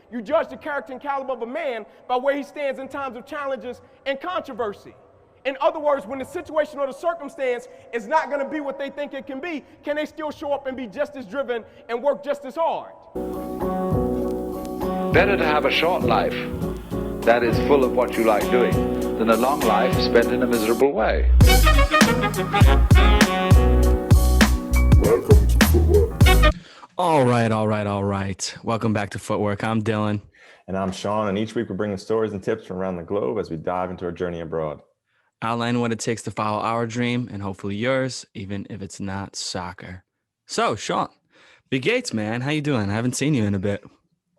You judge the character and caliber of a man by where he stands in times of challenges and controversy. In other words, when the situation or the circumstance is not going to be what they think it can be, can they still show up and be just as driven and work just as hard? Better to have a short life that is full of what you like doing than a long life spent in a miserable way. Welcome to Footwork. All right. Welcome back to Footwork. I'm Dylan. And I'm Sean, and each week we're bringing stories and tips from around the globe as we dive into our journey abroad. Outline what it takes to follow our dream and hopefully yours, even if it's not soccer. So, Sean, Big Gates, man, how you doing? I haven't seen you in a bit.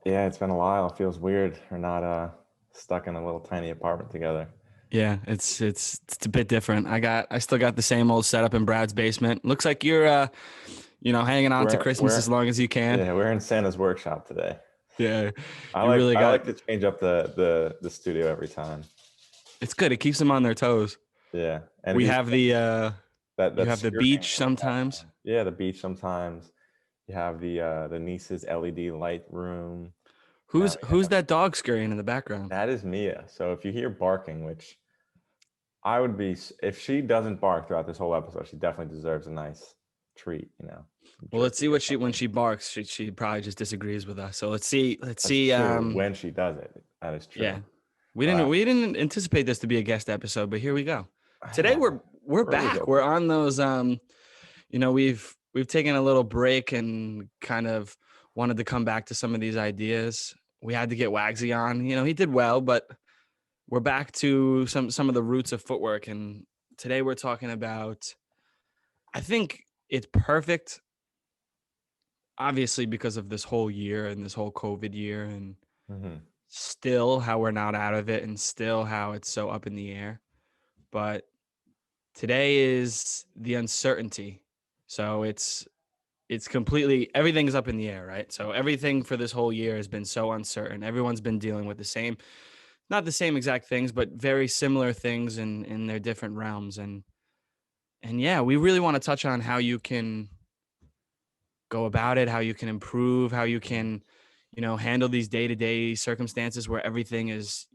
Yeah, it's been a while. It feels weird. We're not stuck in a little tiny apartment together. Yeah, it's a bit different. I still got the same old setup in Brad's basement. Looks like you're hanging on to Christmas as long as you can. Yeah, we're in Santa's workshop today. Yeah. I like to change up the studio every time. It's good. It keeps them on their toes. Yeah. And we have the that you have the beach sometimes. Yeah, the beach sometimes. You have the niece's LED light room. Who's that dog scurrying in the background? That is Mia. So if you hear barking, which I would be, if she doesn't bark throughout this whole episode, she definitely deserves a nice treat, Well, let's see when she barks. She probably just disagrees with us. So let's see. That's true. When she does it, that is true. Yeah, we didn't anticipate this to be a guest episode, but here we go. Today we're back. We're on those. We've taken a little break and kind of wanted to come back to some of these ideas. We had to get Wagsy on. He did well, but we're back to some of the roots of footwork. And today we're talking about, I think it's perfect, obviously, because of this whole year and this whole COVID year and still how we're not out of it and still how it's so up in the air. But today is the uncertainty. So it's completely, everything's up in the air, right? So everything for this whole year has been so uncertain. Everyone's been dealing with not the same exact things, but very similar things in their different realms. And yeah, we really want to touch on how you can go about it, how you can improve, how you can, handle these day-to-day circumstances where everything is,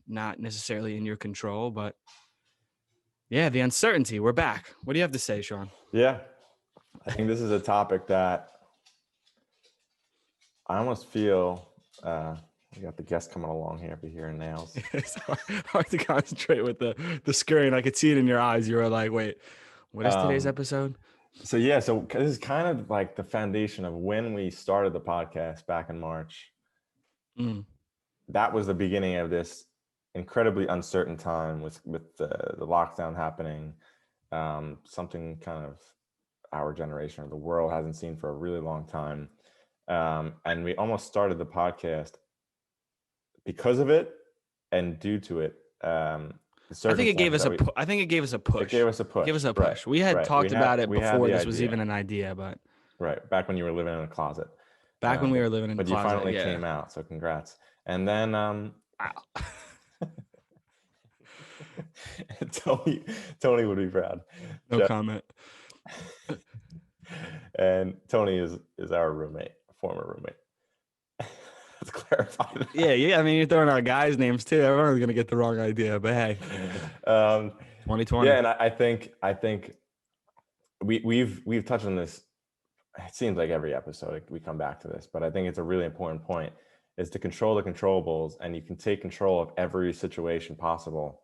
not necessarily in your control. But yeah, the uncertainty, we're back. What do you have to say, Sean? Yeah. I think this is a topic that I almost feel, we got the guest coming along here if you hear nails. It's hard to concentrate with the screen. I could see it in your eyes. You were like, wait, what is today's episode? So this is kind of like the foundation of when we started the podcast back in March. That was the beginning of this incredibly uncertain time with the lockdown happening. Something kind of our generation or the world hasn't seen for a really long time. And we almost started the podcast because of it and due to it. I think it gave us a push. It gave us a push. Right. We had talked about it before this was even an idea, but right. Back when you were living in a closet. When we were living in a closet. But you finally came out, so congrats. And then Tony would be proud. No comment. And Tony is our roommate, former roommate. Let's clarify that. Yeah. I mean, you're throwing out guys' names too. Everyone's gonna get the wrong idea, but hey, 2020. Yeah, and I think we've touched on this. It seems like every episode we come back to this, but I think it's a really important point: is to control the controllables, and you can take control of every situation possible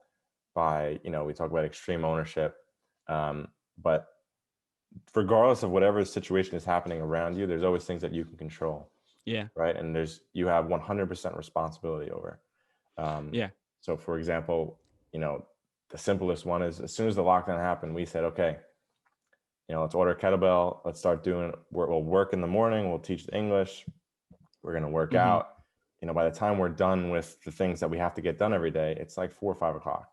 by, we talk about extreme ownership, but regardless of whatever situation is happening around you, there's always things that you can control. Yeah. Right. And you have 100% responsibility over. So for example, the simplest one is as soon as the lockdown happened, we said, okay, let's order a kettlebell. Let's start we'll work in the morning. We'll teach the English. We're going to work out. By the time we're done with the things that we have to get done every day, it's like 4 or 5 o'clock.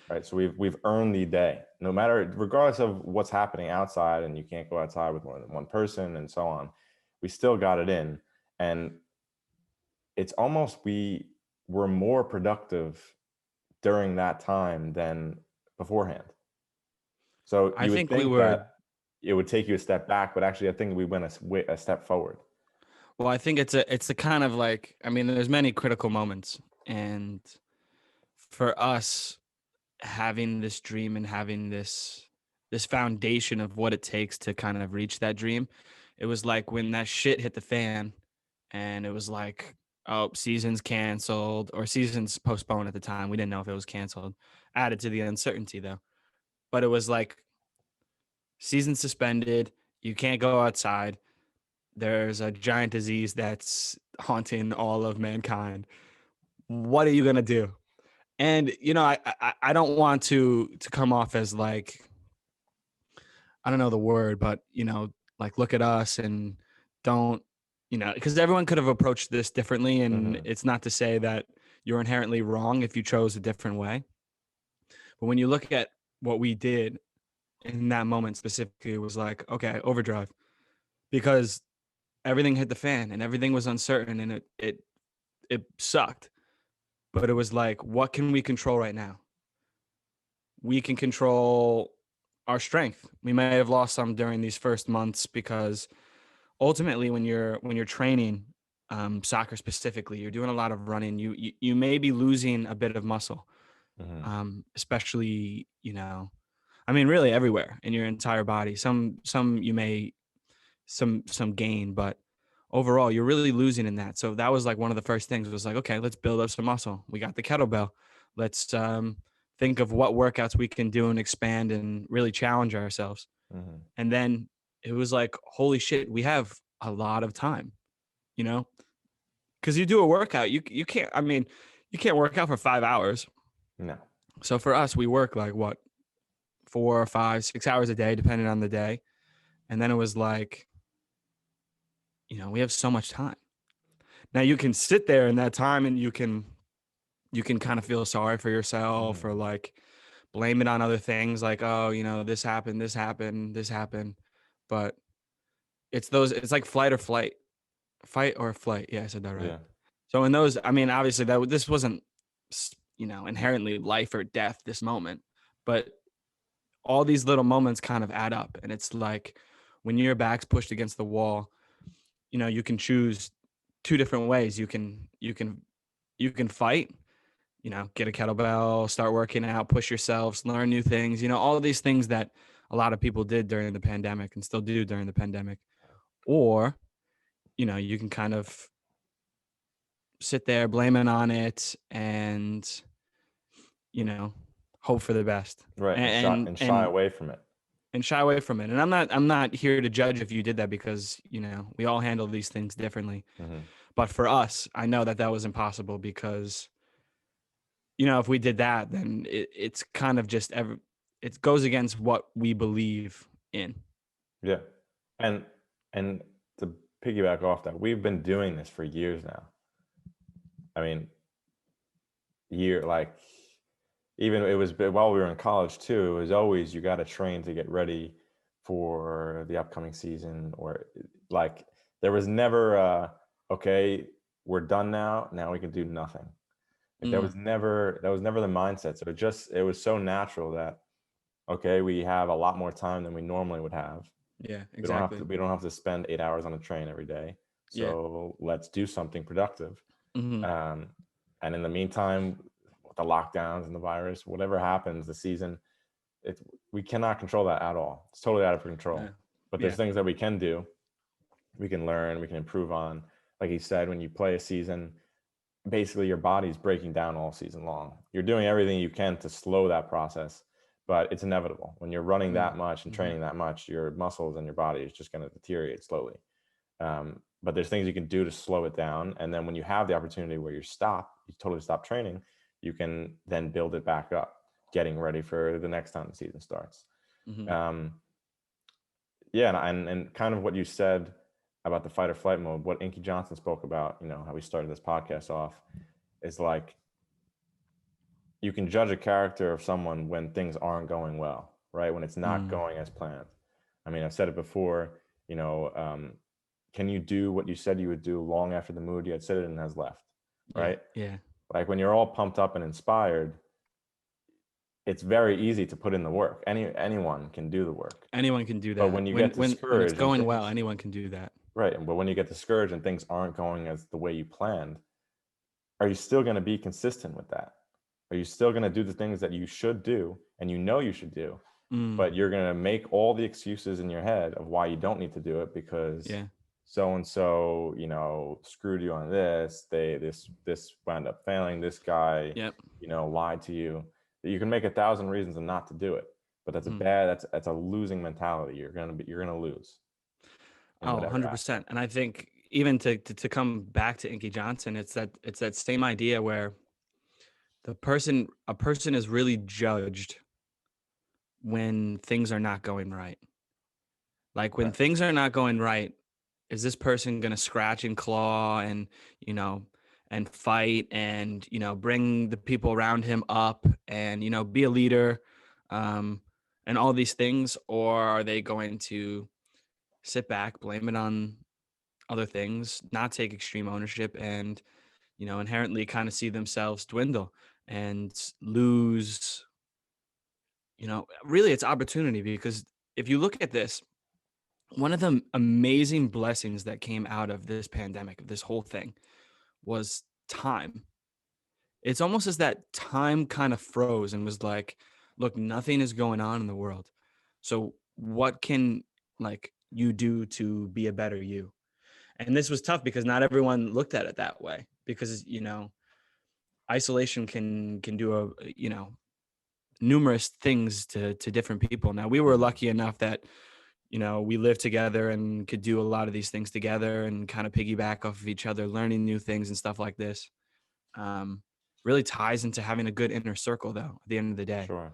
Right. So we've earned the day, regardless of what's happening outside, and you can't go outside with more than one person and so on. We still got it in. And it's almost, we were more productive during that time than beforehand. So I think we were, that it would take you a step back, but actually I think we went a step forward. Well, I think it's a kind of like, I mean, there's many critical moments, and for us having this dream and having this foundation of what it takes to kind of reach that dream, it was like when that shit hit the fan, and it was like, oh, season's canceled or season's postponed at the time. We didn't know if it was canceled. Added to the uncertainty though, but it was like season suspended. You can't go outside. There's a giant disease that's haunting all of mankind. What are you gonna do? And you know, I don't want to come off as like, I don't know the word, but you know, like look at us and don't, you know, because everyone could have approached this differently, and it's not to say that you're inherently wrong if you chose a different way. But when you look at what we did in that moment specifically, it was like, okay, overdrive, because everything hit the fan and everything was uncertain, and it sucked. But it was like, what can we control right now? We can control our strength. We may have lost some during these first months because ultimately when you're training, soccer specifically, you're doing a lot of running. You may be losing a bit of muscle, especially, you know, I mean, really everywhere in your entire body. Some you may some gain, but overall you're really losing in that. So that was like one of the first things. It was like, okay, let's build up some muscle. We got the kettlebell. Let's think of what workouts we can do and expand and really challenge ourselves. And then it was like, holy shit, we have a lot of time, you know, because you do a workout, you can't, I mean, you can't work out for 5 hours. No. So for us, we work like what, 4 or 5, 6 hours a day, depending on the day. And then it was like, you know, we have so much time. Now you can sit there in that time and you can kind of feel sorry for yourself or like blame it on other things, like, oh, you know, this happened. But it's like fight or flight. Yeah, I said that right. Yeah. So in those, I mean, obviously this wasn't, you know, inherently life or death, this moment, but all these little moments kind of add up. And it's like when your back's pushed against the wall, you know, you can choose 2 different ways. You can fight, you know, get a kettlebell, start working out, push yourselves, learn new things, you know, all of these things that a lot of people did during the pandemic and still do during the pandemic. Or, you know, you can kind of sit there blaming on it and, you know, hope for the best. Right. And shy away from it. And shy away from it. And I'm not here to judge if you did that, because, you know, we all handle these things differently. But for us, I know that was impossible because, you know, if we did that, then it's kind of just it goes against what we believe in. Yeah. And to piggyback off that, we've been doing this for years now. I mean, even it was while we were in college too, it was always, you got to train to get ready for the upcoming season, or like there was never okay, we're done now we can do nothing. Like that was never the mindset. So it was so natural that, okay, we have a lot more time than we normally would have. Yeah, exactly. We don't have to spend 8 hours on a train every day. So let's do something productive. And in the meantime, with the lockdowns and the virus, whatever happens, the season, we cannot control that at all. It's totally out of control. Yeah. But there's things that we can do. We can learn, we can improve on. Like he said, when you play a season, basically your body's breaking down all season long. You're doing everything you can to slow that process, but it's inevitable. When you're running that much and training that much, your muscles and your body is just going to deteriorate slowly. But there's things you can do to slow it down. And then when you have the opportunity where you totally stop training, you can then build it back up, getting ready for the next time the season starts. And kind of what you said about the fight or flight mode, what Inky Johnson spoke about, you know, how we started this podcast off, is like, you can judge a character of someone when things aren't going well, right? When it's not going as planned. I mean, I've said it before, you know, can you do what you said you would do long after the mood you had set in has left, right? Yeah. Like when you're all pumped up and inspired, it's very easy to put in the work. Anyone can do the work. Anyone can do that. But when you get discouraged, when it's going well, anyone can do that. Right. But when you get discouraged and things aren't going as the way you planned, are you still going to be consistent with that? Are you still going to do the things that you should do and you should do, but you're going to make all the excuses in your head of why you don't need to do it because so and so, screwed you on this, this wound up failing, this guy, lied to you. You can make 1,000 reasons not to do it, but that's that's a losing mentality. You're going to lose. Oh, 100%. And I think even to come back to Inky Johnson, it's that same idea where a person is really judged when things are not going right. Like when things are not going right, is this person going to scratch and claw and, and fight and, bring the people around him up and, be a leader, and all these things? Or are they going to sit back, blame it on other things, not take extreme ownership, and inherently kind of see themselves dwindle and lose, really it's opportunity? Because if you look at this, one of the amazing blessings that came out of this pandemic, of this whole thing, was time. It's almost as that time kind of froze and was like, look, nothing is going on in the world, so what can you do to be a better you? And this was tough because not everyone looked at it that way, because isolation can do numerous things to different people. Now, we were lucky enough that we lived together and could do a lot of these things together and kind of piggyback off of each other, learning new things and stuff like this. Really ties into having a good inner circle, though, at the end of the day. Sure.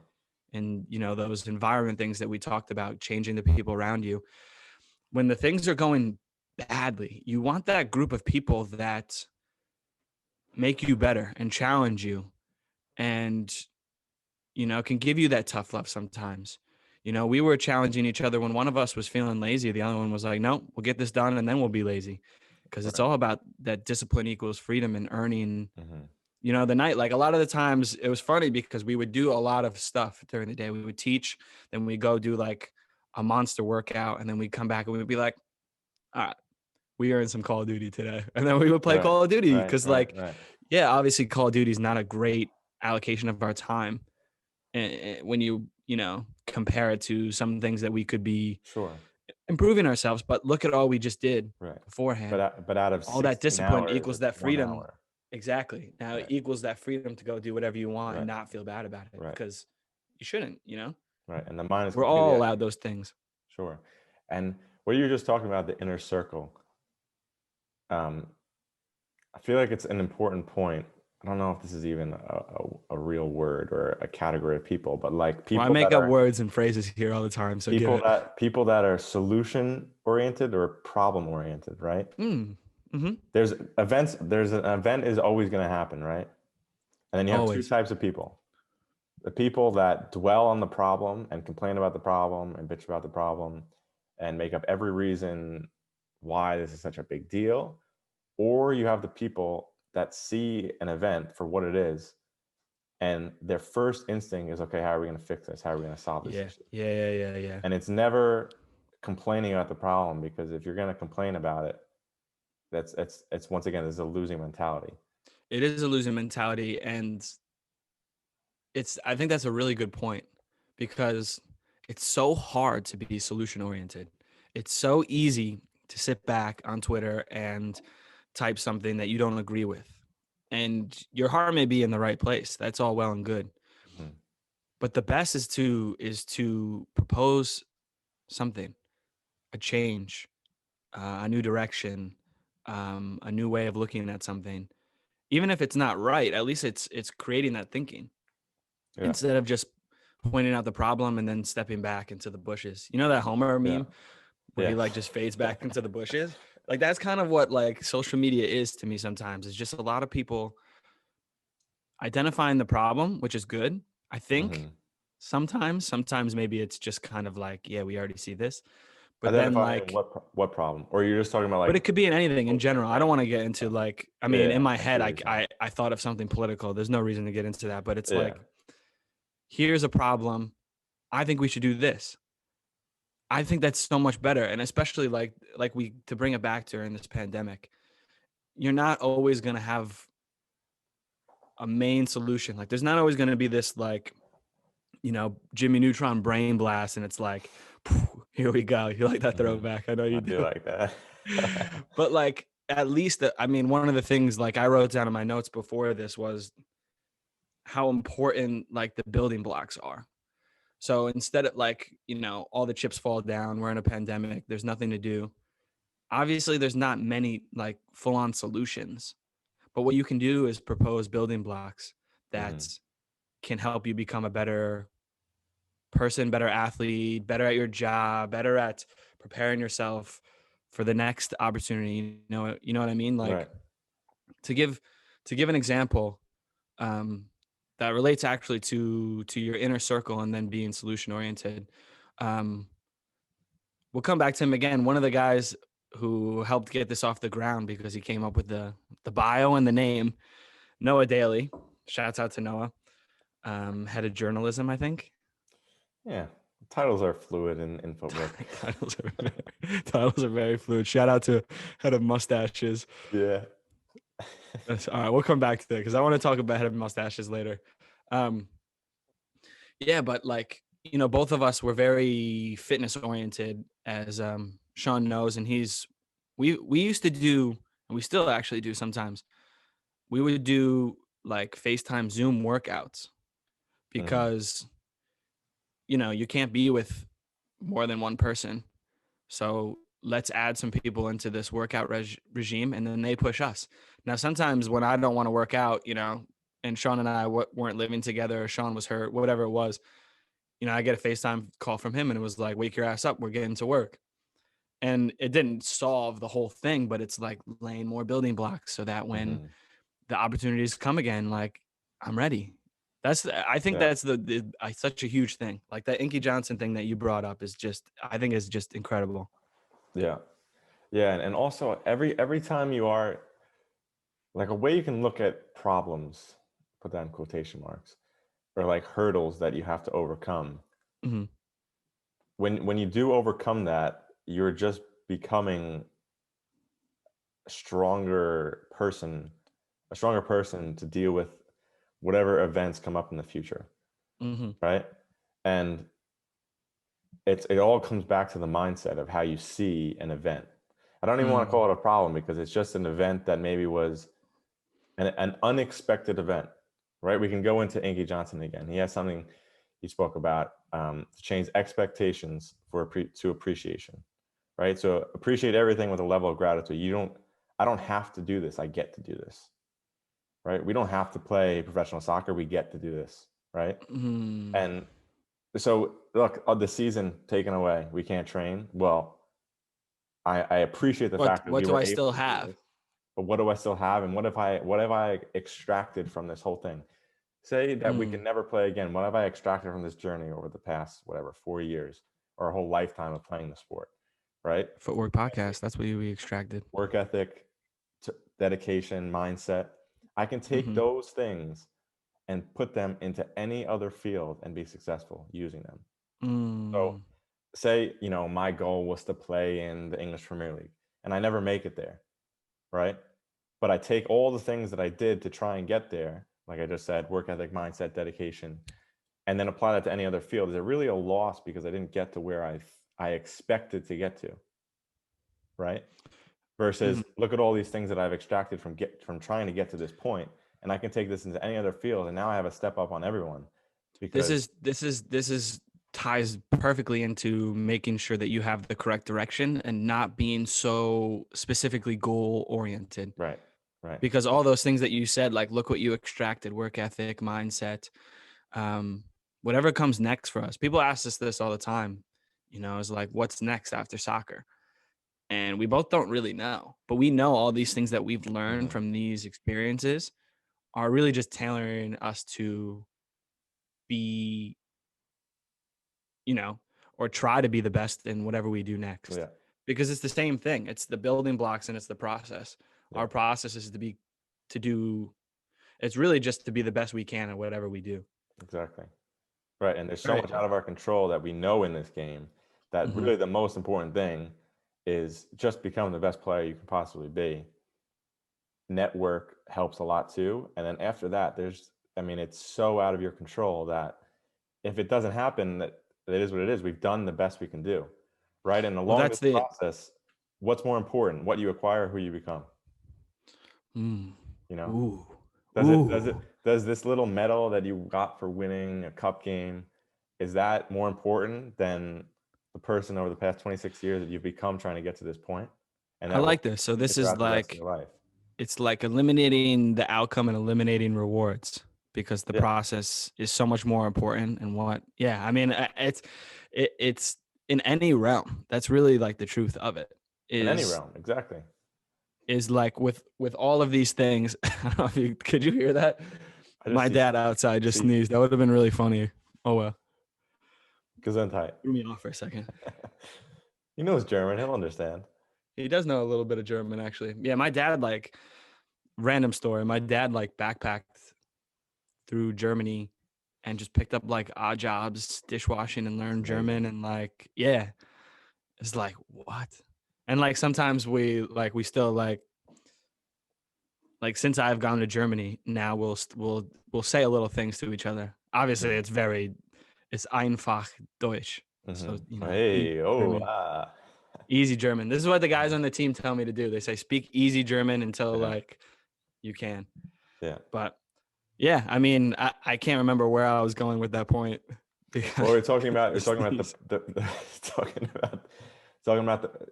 And those environment things that we talked about, changing the people around you. When the things are going badly, you want that group of people that make you better and challenge you and can give you that tough love sometimes. We were challenging each other when one of us was feeling lazy. The other one was like, no, we'll get this done and then we'll be lazy, because it's all about that discipline equals freedom and earning the night. Like a lot of the times it was funny because we would do a lot of stuff during the day. We would teach, then we go do like a monster workout, and then we'd come back and we would be like, all right, we earned some Call of Duty today. And then we would play Call of Duty because obviously Call of Duty is not a great allocation of our time. And when you compare it to some things that we could be improving ourselves, but look at all we just did beforehand. But out of all that discipline hours, equals that freedom. Hour. Exactly. Now it equals that freedom to go do whatever you want and not feel bad about it, because you shouldn't, Right. And the mind is, we're all allowed those things. Sure. And what you were just talking about, the inner circle, I feel like it's an important point. I don't know if this is even a real word or a category of people, but like people. I make up words and phrases here all the time. So people that are solution oriented or problem oriented, right? There's events. There's an event is always going to happen, right? And then you have two types of people: the people that dwell on the problem and complain about the problem and bitch about the problem and make up every reason why this is such a big deal, or you have the people that see an event for what it is, and their first instinct is, okay, how are we going to fix this? How are we going to solve this issue? Yeah. And it's never complaining about the problem, because if you're going to complain about it, it's once again, this is a losing mentality. It is a losing mentality, and I think that's a really good point, because it's so hard to be solution oriented. It's so easy to sit back on Twitter and type something that you don't agree with, and your heart may be in the right place. That's all well and good. But the best is to propose something, a change, a new direction, a new way of looking at something. Even if it's not right, at least it's creating that thinking, instead of just pointing out the problem and then stepping back into the bushes. You know that Homer meme where he just fades back into the bushes? Like that's kind of what social media is to me sometimes. It's just a lot of people identifying the problem, which is good, I think. Sometimes maybe it's just kind of like, yeah, we already see this. But identifying then what problem? Or you're just talking about but it could be in anything in general. I don't want to get into in my head, I thought of something political. There's no reason to get into that, but it's here's a problem. I think we should do this. I think that's so much better. And especially like we, to bring it back during this pandemic, you're not always going to have a main solution. Like there's not always going to be this like, Jimmy Neutron brain blast. And it's like, here we go. You like that throwback? I know you I do. do like that. But like, at least one of the things like I wrote down in my notes before this was how important like the building blocks are. So instead of like, all the chips fall down, we're in a pandemic, there's nothing to do. Obviously, there's not many like full on solutions, but what you can do is propose building blocks that can help you become a better person, better athlete, better at your job, better at preparing yourself for the next opportunity. You know what I mean? Like Right. to give an example, that relates actually to your inner circle and then being solution oriented. We'll come back to him again. One of the guys who helped get this off the ground because he came up with the bio and the name, Noah Daly. Shouts out to Noah. Head of journalism, I think. Yeah. Titles are fluid in footwork. Titles are very fluid. Shout out to head of mustaches. Yeah. All right, we'll come back to that because I want to talk about head of mustaches later. Yeah, but like, both of us were very fitness oriented, as Sean knows, and we used to do, and we still actually do sometimes. We would do like FaceTime Zoom workouts because you can't be with more than one person. So let's add some people into this workout regime, and then they push us. Now, sometimes when I don't want to work out, and Sean and I weren't living together, or Sean was hurt, whatever it was, I get a FaceTime call from him and it was like, wake your ass up, we're getting to work. And it didn't solve the whole thing, but it's like laying more building blocks so that when the opportunities come again, like I'm ready. I think that's such a huge thing. Like that Inky Johnson thing that you brought up I think is just incredible. Yeah. Yeah. And also every time you are like, a way you can look at problems, put that in quotation marks, or like hurdles that you have to overcome. When you do overcome that, you're just becoming a stronger person to deal with whatever events come up in the future. Right. And it all comes back to the mindset of how you see an event. I don't even want to call it a problem because it's just an event that maybe was an unexpected event, right? We can go into Inky Johnson again. He has something he spoke about, to change expectations to appreciation, right? So appreciate everything with a level of gratitude. I don't have to do this. I get to do this, right? We don't have to play professional soccer. We get to do this, right? And so look, the season taken away, we can't train. Well, I appreciate the fact that what do I still have? But what do I still have? And what have I extracted from this whole thing? Say that we can never play again. What have I extracted from this journey over the past, 4 years or a whole lifetime of playing the sport, right? Footwork podcast. That's what we extracted. Work ethic, dedication, mindset. I can take those things and put them into any other field and be successful using them. So say, my goal was to play in the English Premier League and I never make it there, right? But I take all the things that I did to try and get there, like I just said, work ethic, mindset, dedication, and then apply that to any other field. Is it really a loss because I didn't get to where I expected to get to, right? Versus look at all these things that I've extracted from trying to get to this point, and I can take this into any other field, and now I have a step up on everyone. Because this is ties perfectly into making sure that you have the correct direction and not being so specifically goal oriented. Right. Because all those things that you said, like, look what you extracted, work ethic, mindset, whatever comes next for us. People ask us this all the time, is like, what's next after soccer? And we both don't really know, but we know all these things that we've learned from these experiences are really just tailoring us to be, or try to be the best in whatever we do next. Yeah. Because it's the same thing. It's the building blocks and it's the process. Yeah. Our process is it's really just to be the best we can at whatever we do. Exactly. Right. And there's so much out of our control that we know in this game that really the most important thing is just become the best player you can possibly be. Network helps a lot too. And then after that, it's so out of your control that if it doesn't happen, that it is what it is. We've done the best we can do, right? And along this process, what's more important? What you acquire, who you become. You know, does this little medal that you got for winning a cup game, is that more important than the person over the past 26 years that you've become trying to get to this point? And I like this. So this is like, it's like eliminating the outcome and eliminating rewards, because the process is so much more important. And I mean, it's in any realm. That's really like the truth of it. In any realm, exactly. Is like with all of these things. I don't know if could you hear that? My dad outside just sneezed. That would have been really funny. Oh well. Gesundheit. Threw me off for a second. He knows German. He'll understand. He does know a little bit of German, actually. Yeah, my dad, like, random story. My dad, like, backpacked through Germany and just picked up, like, odd jobs, dishwashing, and learned German. And, like, yeah, it's like, what? And, like, sometimes we still, like, since I've gone to Germany, now we'll say a little things to each other. Obviously, it's einfach Deutsch. So, you know, easy German. This is what the guys on the team tell me to do. They say, speak easy German until like you can. Yeah. But yeah, I mean, I can't remember where I was going with that point. Well, we're talking about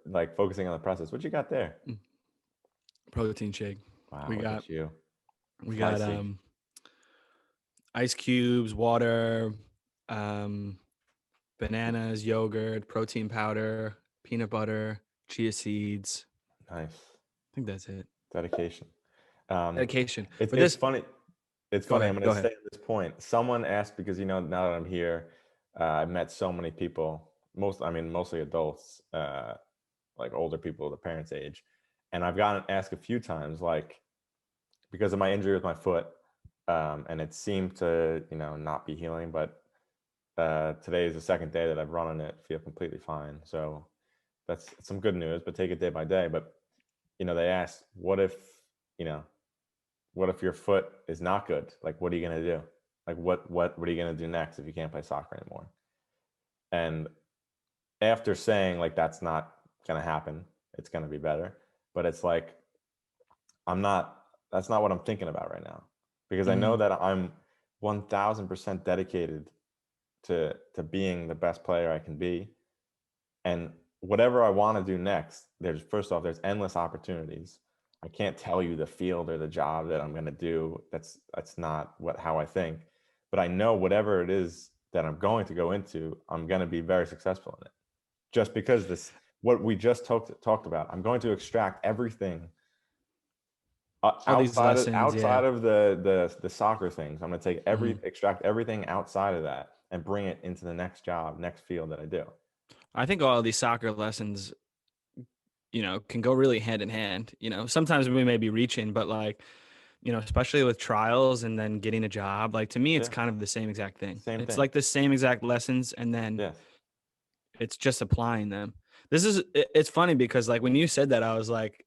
like focusing on the process. What you got there? Protein shake. Wow. We got Spicy. ice cubes, water, bananas, yogurt, protein powder, peanut butter, chia seeds. Nice. I think that's it. Dedication. It's funny. It's funny. I'm going to say at this point, someone asked, because, you know, now that I'm here, I've met so many people, mostly adults, like older people, the parents' age. And I've gotten asked a few times, like, because of my injury with my foot, and it seemed to, you know, not be healing, but today is the second day that I've run on it, feel completely fine. So that's some good news, but take it day by day. But, you know, they asked, what if your foot is not good? Like, what are you going to do? Like, what are you going to do next if you can't play soccer anymore? And after saying, like, that's not going to happen, it's going to be better. But it's like, that's not what I'm thinking about right now, because I know that I'm 1000% dedicated to being the best player I can be. And whatever I want to do next, there's endless opportunities. I can't tell you the field or the job that I'm going to do. That's not how I think. But I know whatever it is that I'm going to go into, I'm going to be very successful in it. Just because what we just talked about, I'm going to extract everything outside of the soccer things. I'm going to take extract everything outside of that and bring it into the next field that I do. I think all of these soccer lessons, you know, can go really hand in hand. You know, sometimes we may be reaching, but like, you know, especially with trials and then getting a job, like, to me, it's kind of the same exact thing. It's like the same exact lessons, and then it's just applying them. It's funny because, like, when you said that, I was like,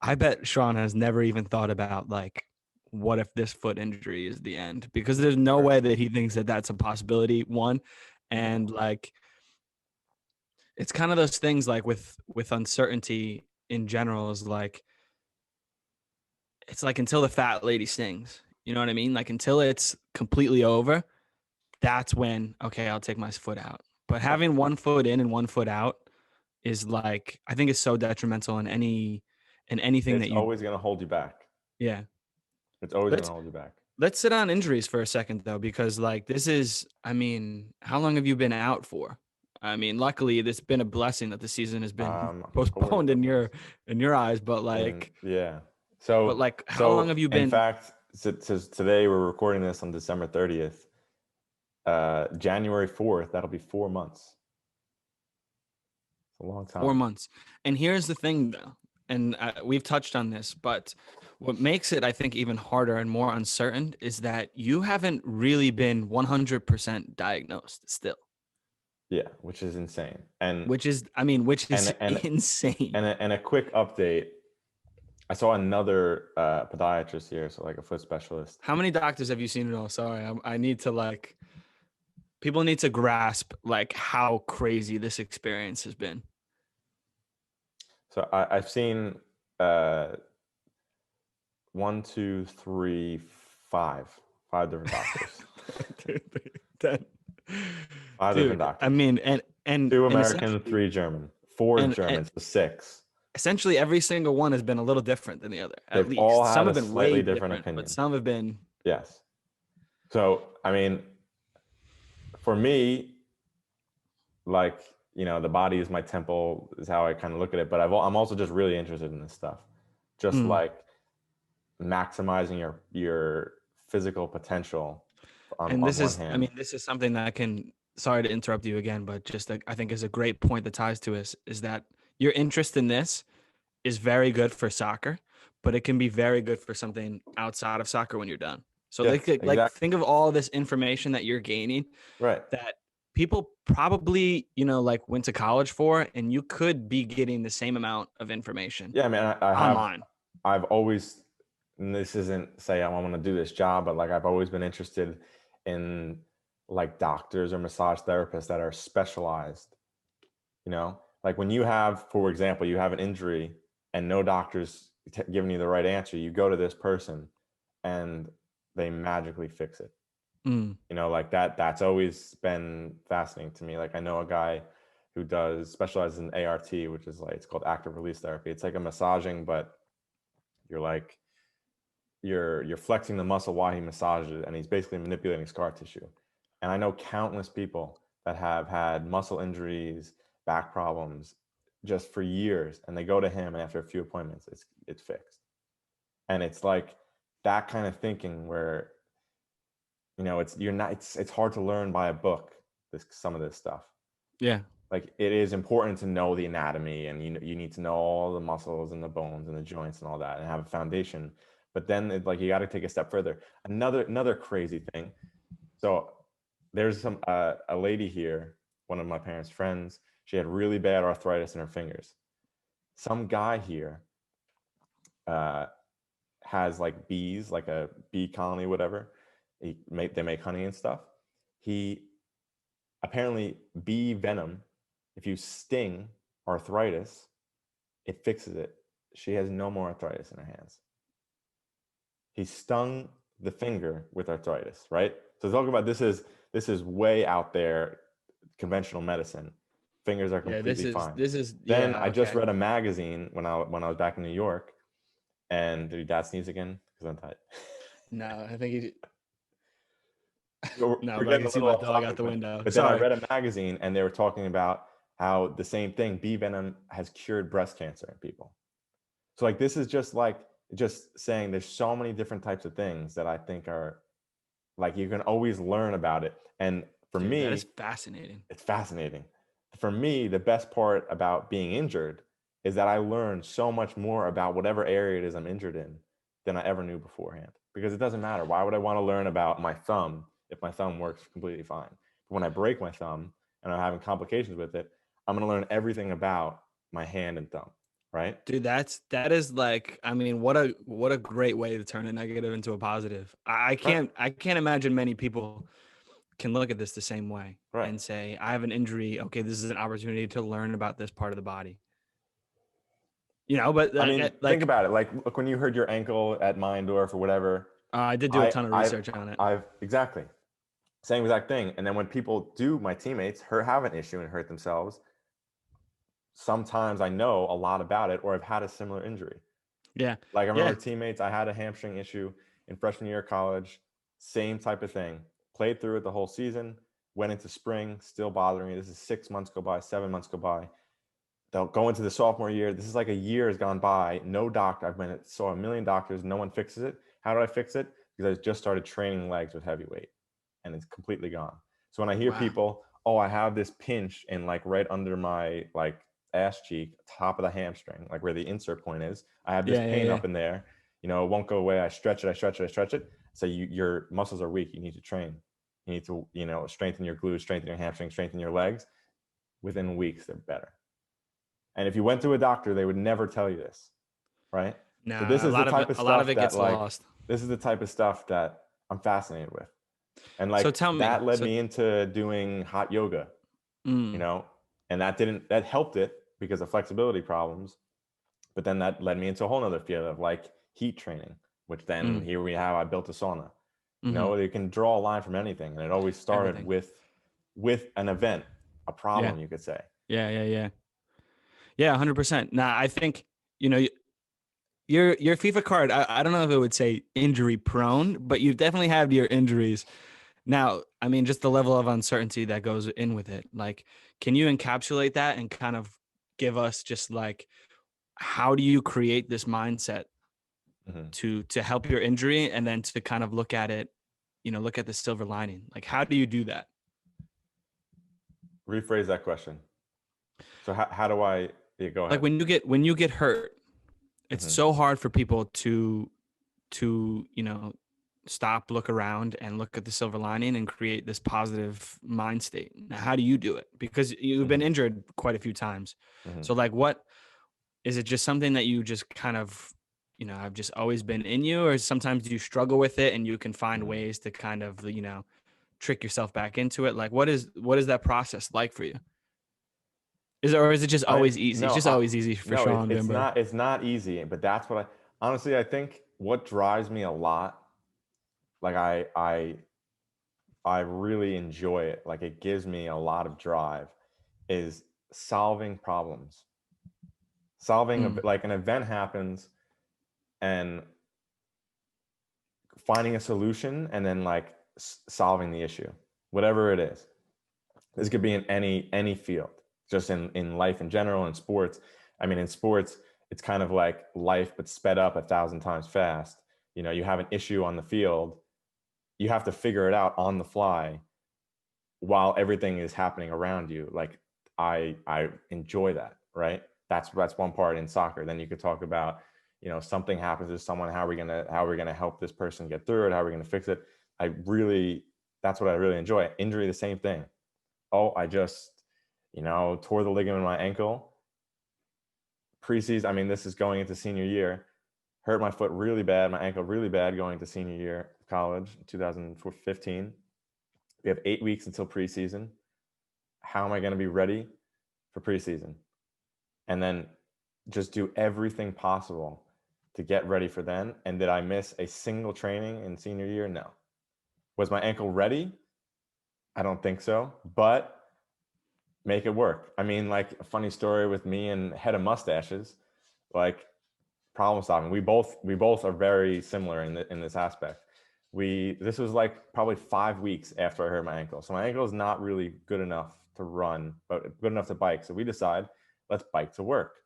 I bet Sean has never even thought about, like, what if this foot injury is the end? Because there's no way that he thinks that that's a possibility, one. And like, it's kind of those things, like, with uncertainty in general, is like, it's like, until the fat lady sings, you know what I mean? Like, until it's completely over, that's when, okay, I'll take my foot out. But having one foot in and one foot out is, like, I think it's so detrimental in anything that you. It's always going to hold you back. Yeah. It's always going to hold you back. Let's sit on injuries for a second, though, because, like, this is, I mean, how long have you been out for? I mean, luckily, it's been a blessing that the season has been postponed in your eyes, but like, So, but like, how long have you been? In fact, today we're recording this on December 30th. January 4th, that'll be 4 months. It's a long time. 4 months. And here's the thing, though, and we've touched on this, but what makes it, I think, even harder and more uncertain is that you haven't really been 100% diagnosed still. Yeah, which is insane. And which is insane. And a quick update. I saw another podiatrist here, so like a foot specialist. How many doctors have you seen in all? Sorry, I need to like. People need to grasp like how crazy this experience has been. So I've seen 1, 2, 3, 5 different doctors. Five different doctors. I mean, and 2 American, 3 German, 4 German, so 6. Essentially, every single one has been a little different than the other. They've at least all had some a have been slightly way different opinion, but some have been. Yes. So I mean, for me, like, you know, the body is my temple is how I kind of look at it. But I'm also just really interested in this stuff, just like maximizing your physical potential. And this is, I mean, this is something that sorry to interrupt you again, but just I think is a great point that ties to us is that your interest in this is very good for soccer, but it can be very good for something outside of soccer when you're done. So like think of all this information that you're gaining, right? That people probably, you know, like went to college for, and you could be getting the same amount of information. Yeah, man. I've always, and this isn't say I want to do this job, but like I've always been interested in like doctors or massage therapists that are specialized. You know, like when you have, for example, you have an injury and no doctor's giving you the right answer, you go to this person and they magically fix it. You know, like that's always been fascinating to me. Like I know a guy who specializes in ART, which is like, it's called active release therapy. It's like a massaging, but you're flexing the muscle while he massages it, and he's basically manipulating scar tissue. And I know countless people that have had muscle injuries, back problems just for years, and they go to him, and after a few appointments, it's fixed. And it's like that kind of thinking where, you know, it's hard to learn by a book, some of this stuff. Yeah. Like it is important to know the anatomy, and you need to know all the muscles and the bones and the joints and all that, and have a foundation. But then you got to take a step further. Another crazy thing. So there's a lady here, one of my parents' friends. She had really bad arthritis in her fingers. Some guy here has like bees, like a bee colony, whatever. They make honey and stuff. He apparently bee venom, if you sting arthritis, it fixes it. She has no more arthritis in her hands. He stung the finger with arthritis, right? So talk about this is way out there, conventional medicine. Fingers are completely fine. Then I just read a magazine when I was back in New York, and did your dad sneeze again? Because I'm tight. No, I think he. No, but I can see my dog out the window. But then I read a magazine, and they were talking about how the same thing, bee venom, has cured breast cancer in people. So like this is just saying there's so many different types of things that I think are like you can always learn about it. And for me, that is fascinating. It's fascinating. For me, the best part about being injured is that I learned so much more about whatever area it is I'm injured in than I ever knew beforehand. Because it doesn't matter. Why would I want to learn about my thumb if my thumb works completely fine? But when I break my thumb and I'm having complications with it, I'm going to learn everything about my hand and thumb. Right. Dude, that is like, I mean, what a great way to turn a negative into a positive. I can't imagine many people can look at this the same way and say, I have an injury. Okay, this is an opportunity to learn about this part of the body. You know, but I mean, think about it. Like, look, when you hurt your ankle at Meyendorf or whatever. I did do a ton of research on it. Exactly. Same exact thing. And then when people my teammates have an issue and hurt themselves, sometimes I know a lot about it, or I've had a similar injury. Yeah. Like I remember teammates, I had a hamstring issue in freshman year of college, same type of thing. Played through it the whole season, went into spring, still bothering me. This is 6 months go by, 7 months go by. They'll go into the sophomore year. This is like a year has gone by. No doctor. Saw a million doctors. No one fixes it. How did I fix it? Because I just started training legs with heavyweight, and it's completely gone. So when I hear people, oh, I have this pinch in like right under my like ass cheek, top of the hamstring, like where the insert point is. I have this pain up in there. You know, it won't go away. I stretch it. So your muscles are weak. You need to train. You need to, you know, strengthen your glutes, strengthen your hamstrings, strengthen your legs. within weeks, they're better. And if you went to a doctor, they would never tell you this, right? No, So this is the type of a lot of stuff it that gets like, lost. this is the type of stuff that I'm fascinated with. And So like tell me, that led me into doing hot yoga, you know, and that helped it because of flexibility problems. But then that led me into a whole nother field of like heat training, which then here we have, I built a sauna. You know, you can draw a line from anything. And it always started with an event, a problem, you could say. Yeah, 100%. Nah, I think, you know, your FIFA card, I don't know if it would say injury prone, but you definitely have your injuries. Now, I mean, just the level of uncertainty that goes in with it. Like, can you encapsulate that and kind of give us just like, how do you create this mindset to help your injury and then to kind of look at it, you know, look at the silver lining? Like, how do you do that? Rephrase that question. So how do I go ahead? Like when you get hurt, it's so hard for people to you know, stop, look around, and look at the silver lining and create this positive mind state. Now, how do you do it? Because you've been injured quite a few times. So like, what is it? Just something that you just kind of, you know, have just always been in you, or sometimes you struggle with it and you can find ways to kind of, you know, trick yourself back into it? Like, what is that process like for you? Is it just always easy? It's just always easy for Sean Bimber. It's not easy, but that's what honestly, I think what drives me a lot, like I really enjoy it. Like it gives me a lot of drive, is solving problems. Solving like an event happens and finding a solution and then like solving the issue, whatever it is. This could be in any field, just in life in general, in sports. I mean, in sports, it's kind of like life, but sped up 1,000 times fast. You know, you have an issue on the field, you have to figure it out on the fly while everything is happening around you. Like I enjoy that, right? That's one part in soccer. Then you could talk about, you know, something happens to someone, how are we gonna help this person get through it? How are we gonna fix it? That's what I really enjoy. Injury, the same thing. Oh, I just, you know, tore the ligament in my ankle. Preseason, I mean, this is going into senior year. Hurt my foot really bad, my ankle really bad going into senior year of college, 2015. We have 8 weeks until preseason. How am I going to be ready for preseason? And then just do everything possible to get ready for then. And did I miss a single training in senior year? No. Was my ankle ready? I don't think so, but make it work. I mean, like a funny story with me and Head of Mustaches, like problem solving. We both are very similar in this aspect. This was like probably 5 weeks after I hurt my ankle. So my ankle is not really good enough to run, but good enough to bike. So we decide, let's bike to work.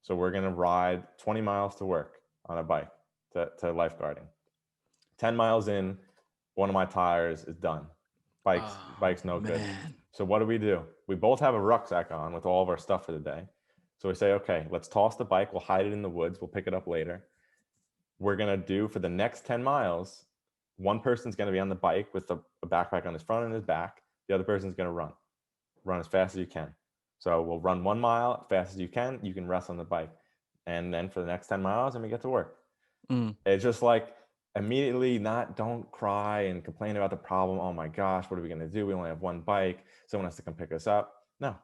So we're going to ride 20 miles to work on a bike to lifeguarding. 10 miles in, one of my tires is done. Bike's no good. So what do? We both have a rucksack on with all of our stuff for the day. So we say, okay, let's toss the bike. We'll hide it in the woods. We'll pick it up later. We're going to do for the next 10 miles, one person's going to be on the bike with a backpack on his front and his back. The other person's going to run as fast as you can. So we'll run 1 mile as fast as you can. You can rest on the bike. And then for the next 10 miles, and we get to work. It's just like immediately don't cry and complain about the problem. Oh my gosh, what are we going to do? We only have one bike. Someone has to come pick us up. No,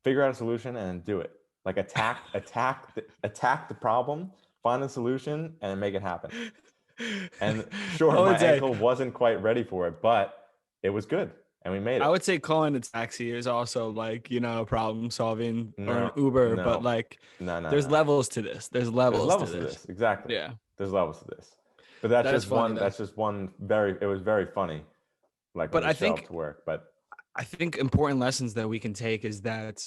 figure out a solution and do it. Like attack the problem, find a solution, and make it happen. And sure, my ankle wasn't quite ready for it, but it was good, and we made it. I would say calling a taxi is also like, you know, problem solving, or an Uber, but like, there's levels to this. There's levels to this. Exactly. Yeah. There's levels to this. But that's just one. That's just one. It was very funny. Like, but I think to work. But I think important lessons that we can take is that,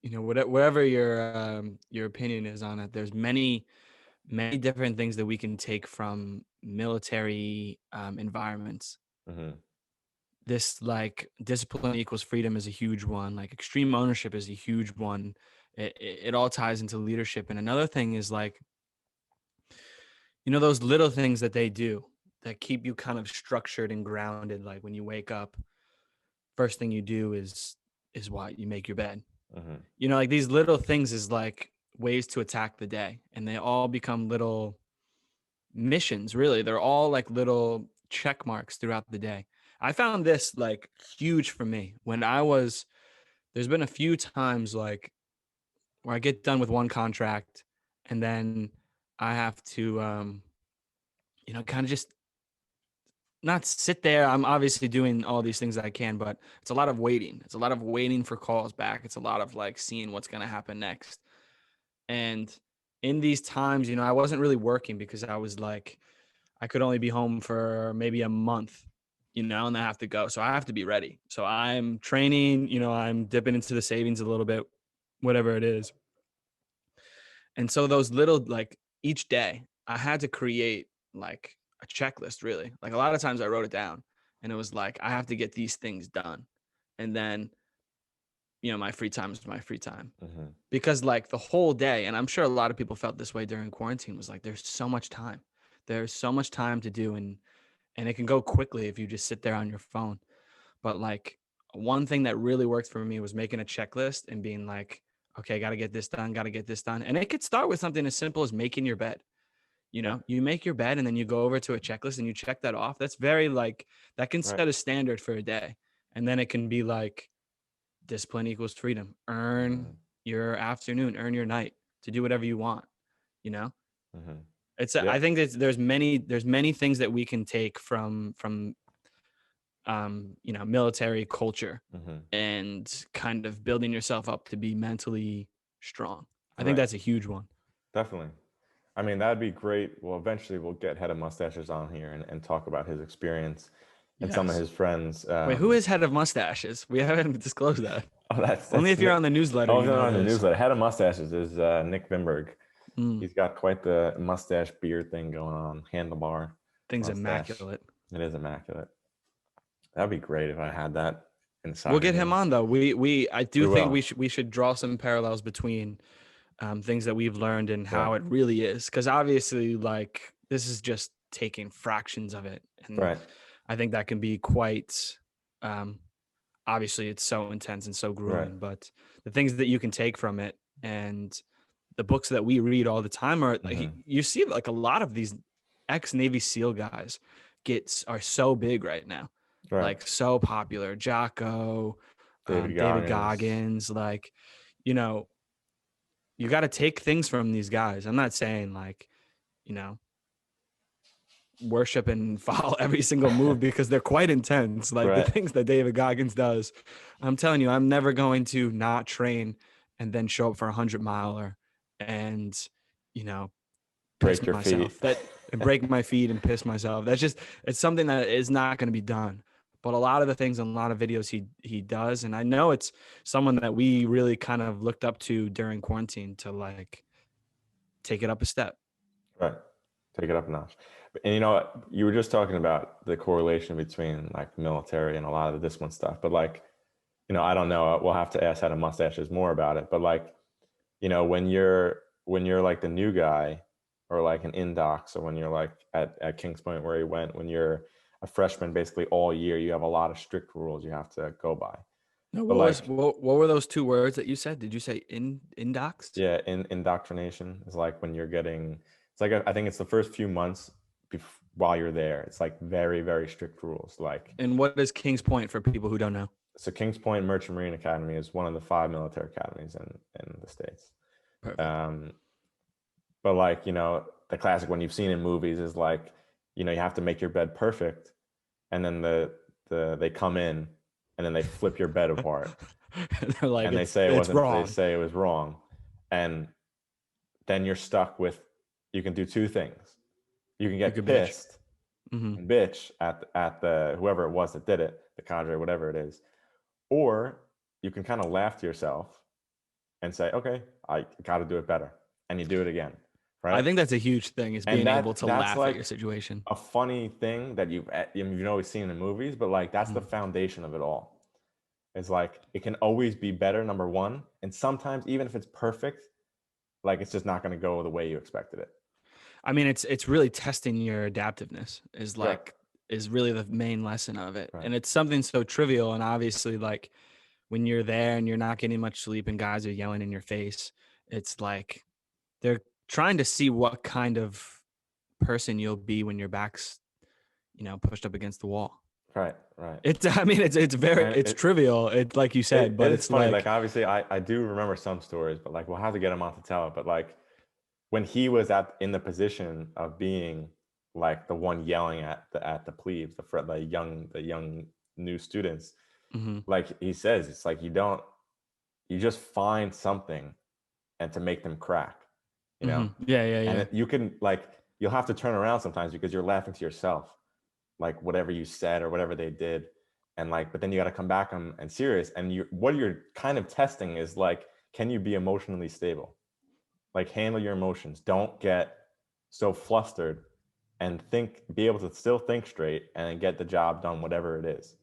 you know, whatever your opinion is on it, there's many different things that we can take from military environments. This like discipline equals freedom is a huge one. Like extreme ownership is a huge one. It all ties into leadership. And another thing is like, you know, those little things that they do that keep you kind of structured and grounded. Like when you wake up, first thing you do is is what you make your bed. Mm-hmm. You know, like these little things is like ways to attack the day, and they all become little missions. Really, they're all like little check marks throughout the day. I found this like huge for me when there's been a few times like where I get done with one contract and then I have to kind of just not sit there. I'm obviously doing all these things that I can, but it's a lot of waiting. It's a lot of waiting for calls back. It's a lot of like seeing what's going to happen next. And in these times, I wasn't really working because I was like, I could only be home for maybe a month, and I have to go. So I have to be ready. So I'm training, I'm dipping into the savings a little bit, whatever it is. And so those little, like each day I had to create like a checklist, really. Like a lot of times I wrote it down and it was like, I have to get these things done. And then, my free time is my free time. Mm-hmm. Because like the whole day, and I'm sure a lot of people felt this way during quarantine, was like, there's so much time. There's so much time to do. And it can go quickly if you just sit there on your phone. But like one thing that really worked for me was making a checklist and being like, okay, got to get this done, got to get this done. And it could start with something as simple as making your bed. You make your bed and then you go over to a checklist and you check that off. That's very like, that can set a standard for a day. And then it can be like, discipline equals freedom. Earn your afternoon, earn your night to do whatever you want, Mm-hmm. It's I think that there's many things that we can take from military culture and kind of building yourself up to be mentally strong. I think that's a huge one. Definitely. I mean, that'd be great. Well, eventually we'll get Head of Mustaches on here and talk about his experience and some of his friends. Wait, who is Head of Mustaches? We haven't disclosed that. Oh, that's only if you're on the newsletter. Oh, on the newsletter. Head of Mustaches is Nick Bimberg. He's got quite the mustache beard thing going on. Handlebar. Thing's mustache. Immaculate. It is immaculate. That'd be great if I had that inside. We'll get him on though. I think we should draw some parallels between things that we've learned and how it really is, because obviously like this is just taking fractions of it, and I think that can be quite obviously it's so intense and so grueling, but the things that you can take from it and the books that we read all the time are like, you see like a lot of these ex-Navy SEAL guys are so big right now, like so popular. Jocko, David Goggins, like, you got to take things from these guys. I'm not saying like, worship and follow every single move because they're quite intense. Like the things that David Goggins does, I'm telling you, I'm never going to not train and then show up for 100-miler and, break your feet. Break my feet and piss myself. It's something that is not going to be done. But a lot of the things in a lot of videos he does, and I know it's someone that we really kind of looked up to during quarantine to like take it up a step. Right. Take it up a notch. And you were just talking about the correlation between like military and a lot of the discipline stuff. But like, I don't know. We'll have to ask Head of Mustaches more about it. But like, when you're like the new guy or like an indocs, or when you're like at Kings Point where he went, when you're a freshman basically all year, you have a lot of strict rules you have to go by. No, what were those two words that you said? Did you say indocs? Yeah, indoctrination is like when you're getting, it's like I think it's the first few months while you're there. It's like very, very strict rules. Like, and what is Kings Point for people who don't know? So Kings Point Merchant Marine Academy is one of the 5 military academies in the States. Perfect. But like, the classic one you've seen in movies is like, you have to make your bed perfect, and then they come in and then they flip your bed apart. They're like, and they say it wasn't wrong. They say it was wrong. And then you're stuck with, you can do two things. You can get pissed and bitch at the whoever it was that did it, the cadre, whatever it is. Or you can kind of laugh to yourself and say, okay, I got to do it better. And you do it again. Right? I think that's a huge thing, is being able to laugh at your situation. A funny thing that you've always seen in movies, but like that's the foundation of it all. It's like, it can always be better, number one. And sometimes even if it's perfect, like it's just not going to go the way you expected it. I mean, it's really testing your adaptiveness is like, is really the main lesson of it. Right. And it's something so trivial. And obviously like when you're there and you're not getting much sleep and guys are yelling in your face, it's like they're trying to see what kind of person you'll be when your back's, pushed up against the wall. Right. I mean, it's trivial. It's like you said, but it's funny. like, Like, obviously I do remember some stories, but like, we'll have to get him on to tell it. But like, when he was in the position of being like the one yelling at the plebes, the young new students, like he says, it's like you just find something and to make them crack, Yeah. And you can, like, you'll have to turn around sometimes because you're laughing to yourself, like whatever you said or whatever they did. And like, but then you got to come back and serious. And what you're kind of testing is like, can you be emotionally stable? Like, handle your emotions. Don't get so flustered, and be able to still think straight and get the job done, whatever it is.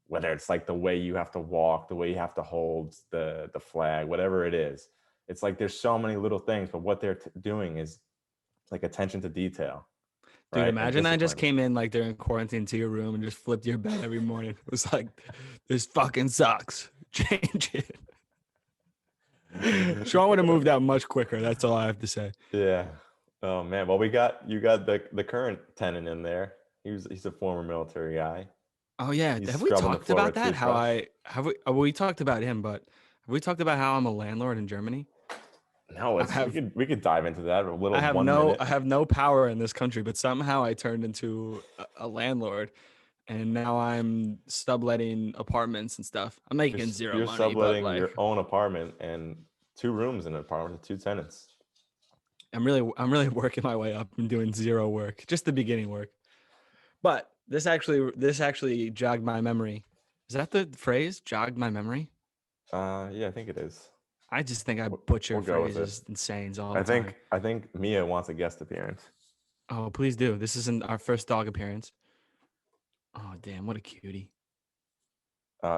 Whether it's like the way you have to walk, the way you have to hold the flag, whatever it is. It's like there's so many little things, but what they're doing is like attention to detail. Dude, right? imagine I just came in like during quarantine to your room and just flipped your bed every morning. It was like, this fucking sucks. Change it. Sean would have moved out much quicker. That's all I have to say. Yeah. Oh man. Well, you got the current tenant in there. He's a former military guy. Oh yeah. Have we talked about that? We talked about him, but have we talked about how I'm a landlord in Germany? No, we could dive into that a little. I have no power in this country, but somehow I turned into a landlord, and now I'm subletting apartments and stuff. I'm making zero money. You're subletting your own apartment and 2 rooms in an apartment with 2 tenants. I'm really working my way up and doing zero work, just the beginning work. But this actually jogged my memory. Is that the phrase? Jogged my memory? Yeah, I think it is. I just think I butcher phrases and sayings all the time. I think Mia wants a guest appearance. Oh, please do. This isn't our first dog appearance. Oh, damn, what a cutie.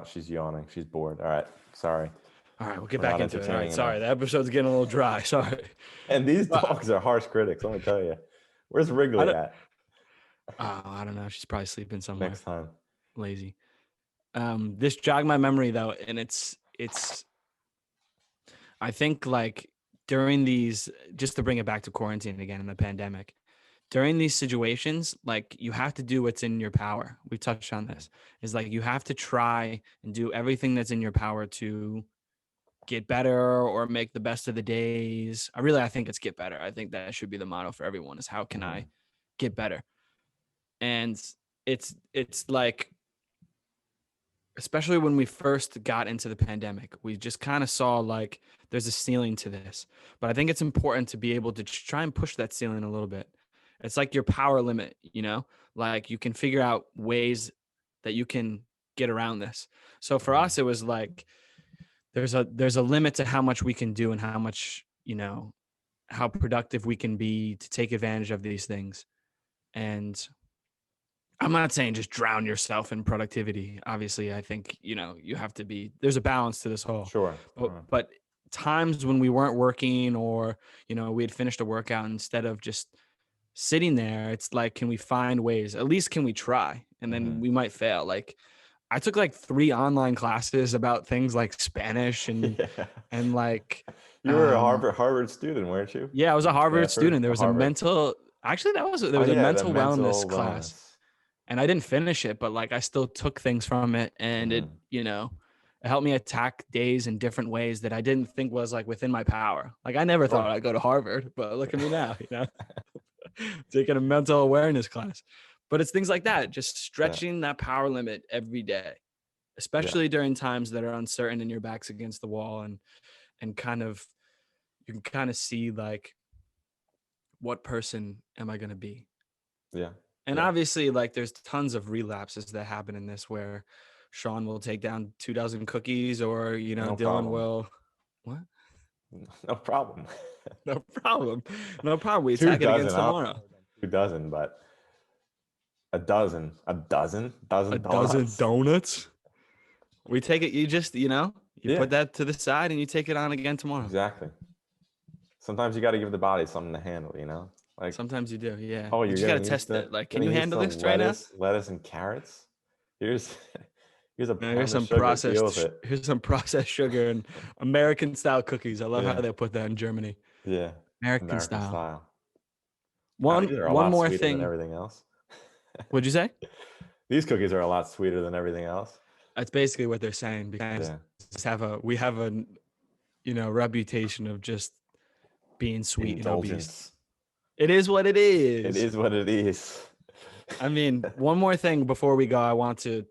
She's yawning. She's bored. All right. Sorry. All right, we'll get back into it. All right, sorry. The episode's getting a little dry. Sorry. And these dogs are harsh critics, let me tell you. Where's Wrigley at? I don't know. She's probably sleeping somewhere. Next time. Lazy. This jogged my memory, though, and it's I think, like, during these, just to bring it back to quarantine again and the pandemic, during these situations, like, you have to do what's in your power. We touched on this. Is like, you have to try and do everything that's in your power to get better or make the best of the days. I think it's get better. I think that should be the motto for everyone, is how can I get better? And it's like, especially when we first got into the pandemic, we just kind of saw like there's a ceiling to this. But I think it's important to be able to try and push that ceiling a little bit. It's like your power limit, like you can figure out ways that you can get around this. So for us, it was like there's a limit to how much we can do and how much, how productive we can be to take advantage of these things. And I'm not saying just drown yourself in productivity. Obviously, I think, you have to there's a balance to this whole. Sure. But times when we weren't working or, we had finished a workout, instead of just sitting there, it's like, can we find ways? At least can we try? And then we might fail. Like, I took like 3 online classes about things like Spanish and like. You were a Harvard student, weren't you? Yeah, I was a Harvard student. There was a mental mental wellness class. And I didn't finish it, but like I still took things from it, and it helped me attack days in different ways that I didn't think was like within my power. Like, I never thought I'd go to Harvard, but look at me now, taking a mental awareness class. But it's things like that, just stretching that power limit every day, especially during times that are uncertain and your back's against the wall, and kind of, you can kind of see like, what person am I going to be? Yeah. And obviously, like, there's tons of relapses that happen in this, where Sean will take down 2 dozen cookies, or, Dylan will. What? No problem. No problem. We attack it again tomorrow. 2 dozen, but a dozen donuts. We take it. You just, put that to the side and you take it on again tomorrow. Exactly. Sometimes you got to give the body something to handle, Like, sometimes you do, yeah. Oh, you just gotta test it. Like, can you handle this right now? Lettuce and carrots. Here's Here's a Now pound of sugar. Deal with it. here's some processed sugar and American style cookies. I love Yeah. how they put that in Germany. Yeah. American style. These are a One lot more sweeter than thing. everything else. What'd you say? These cookies are a lot sweeter than everything else. That's basically what they're saying because we have a reputation of just being sweet and obese. Indulgence. It is what it is. It is what it is. I mean, one more thing before we go, I want to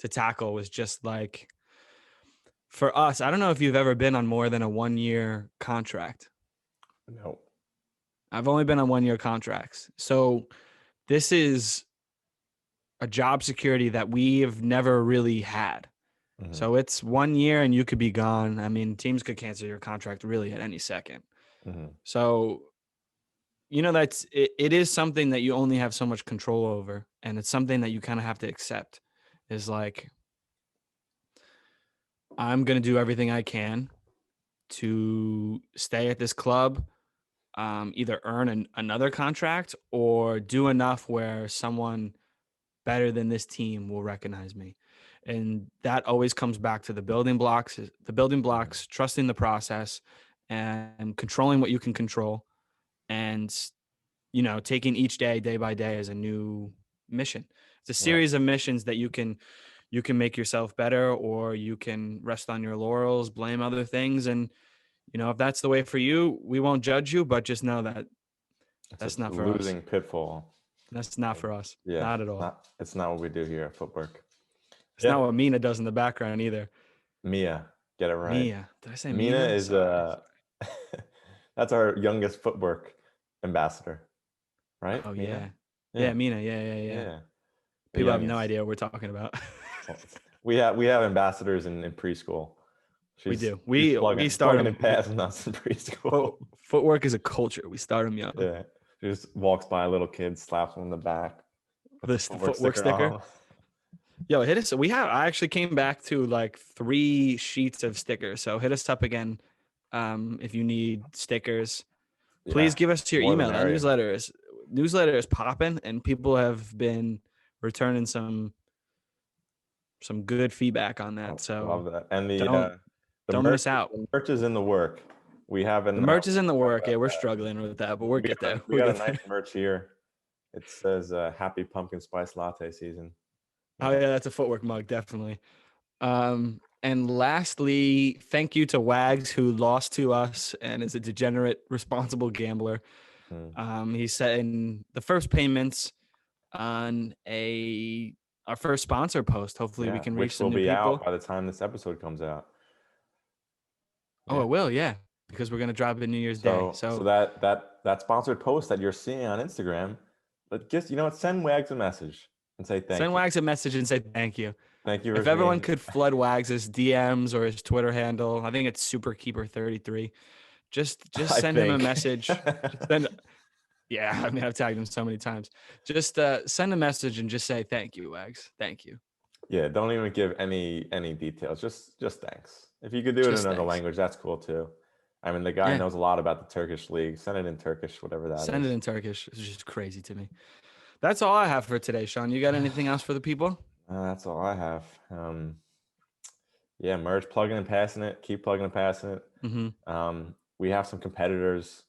tackle was just like for us. I don't know if you've ever been on more than a 1-year contract. No. I've only been on 1-year contracts, so this is a job security that we have never really had. Mm-hmm. So it's 1 year and you could be gone. I mean, teams could cancel your contract really at any second. Mm-hmm. So, it is something that you only have so much control over. And it's something that you kind of have to accept is like, I'm going to do everything I can to stay at this club, either earn another contract or do enough where someone better than this team will recognize me. And that always comes back to the building blocks, trusting the process and controlling what you can control and, taking each day by day as a new mission. It's a series of missions that you can make yourself better, or you can rest on your laurels, blame other things. And, if that's the way for you, we won't judge you, but just know that that's not for us. Losing pitfall. That's not for us. Yeah, not at all. It's not what we do here at Footwork. It's not what Mina does in the background either. Mia, get it right. Mia. Did I say Mina? Mina is that's our youngest Footwork ambassador, right? Oh, Mina? Yeah, Mina. Yeah. People have no idea what we're talking about. we have ambassadors in preschool. We do. We start them and passing us in preschool. Footwork is a culture. We start them young. Yeah. Just walks by a little kid, slaps him on the back. The Footwork sticker. Yo, hit us. I actually came back to like 3 sheets of stickers. So hit us up again if you need stickers. Please give us your email. That newsletter is popping, and people have been returning some good feedback on that. So love that. And don't miss out. The merch is in the work. We haven't. The merch is in the work. Yeah, we're struggling with that, but we'll get there. We got a nice merch here. It says "Happy Pumpkin Spice Latte Season." Oh yeah, that's a Footwork mug, definitely. And lastly, thank you to Wags, who lost to us and is a degenerate, responsible gambler. He's setting the first payments on our first sponsor post. Hopefully, we can reach some new people. Which will be out by the time this episode comes out. Oh, it will, yeah, because we're gonna drop it New Year's Day. So that sponsored post that you're seeing on Instagram, but just send Wags a message and say thank you. Send Wags a message and say thank you. Thank you. If everyone could flood Wags' DMs or his Twitter handle, I think it's Superkeeper33. Just send him a message. Yeah, I mean, I've tagged him so many times. Just send a message and just say thank you, Wags. Thank you. Yeah, don't even give any details. Just thanks. If you could do it in another language, that's cool too. I mean, the guy knows a lot about the Turkish league. Send it in Turkish, whatever that is. Send it in Turkish. It's just crazy to me. That's all I have for today, Sean. You got anything else for the people? That's all I have. Merge, plugging and passing it. Keep plugging and passing it. Mm-hmm. We have some competitors.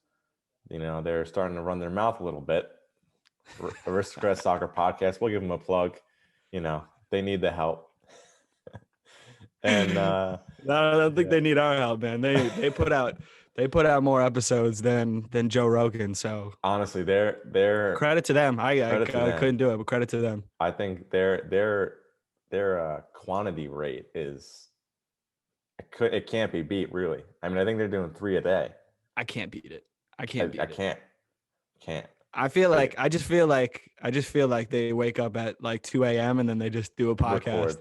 They're starting to run their mouth a little bit. Aristocrat Soccer Podcast. We'll give them a plug. They need the help. And no, I don't think they need our help, man. They put out more episodes than Joe Rogan. So honestly, they're credit to them. I couldn't do it, but credit to them. I think their quantity rate is it can't be beat, really. I mean, I think they're doing 3 a day. I can't beat it. I can't. I just feel like they wake up at like 2 a.m. and then they just do a podcast,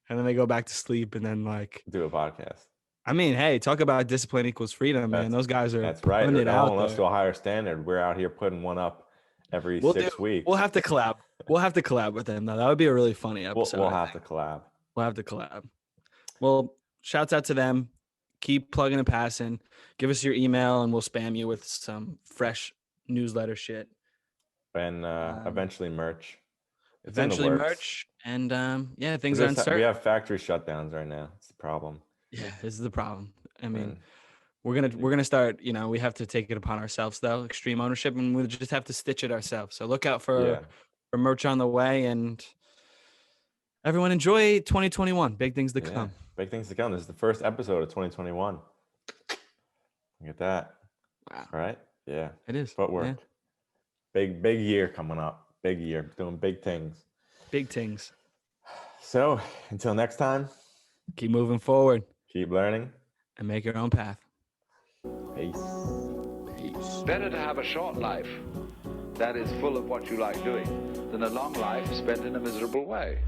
and then they go back to sleep and then like do a podcast. I mean, hey, talk about discipline equals freedom, man. Those guys are. That's right. They're holding us to a higher standard. We're out here putting one up every 6 weeks. We'll have to collab. We'll have to collab with them though. That would be a really funny episode. We'll have to collab. Well, shouts out to them. Keep plugging and passing. Give us your email and we'll spam you with some fresh newsletter shit. And eventually merch. Eventually merch And yeah, things are uncertain. We have factory shutdowns right now. It's the problem. Yeah, this is the problem. I mean, we're gonna start. You know, we have to take it upon ourselves though, extreme ownership, and we'll just have to stitch it ourselves. So look out for merch on the way, and everyone enjoy 2021. Big things to come. Big things to come. This is the first episode of 2021. Look at that. Wow. All right. Yeah. It is. Footwork. Yeah. Big year coming up. Big year. Doing big things. Big things. So until next time. Keep moving forward. Keep learning. And make your own path. Peace. Better to have a short life that is full of what you like doing than a long life spent in a miserable way.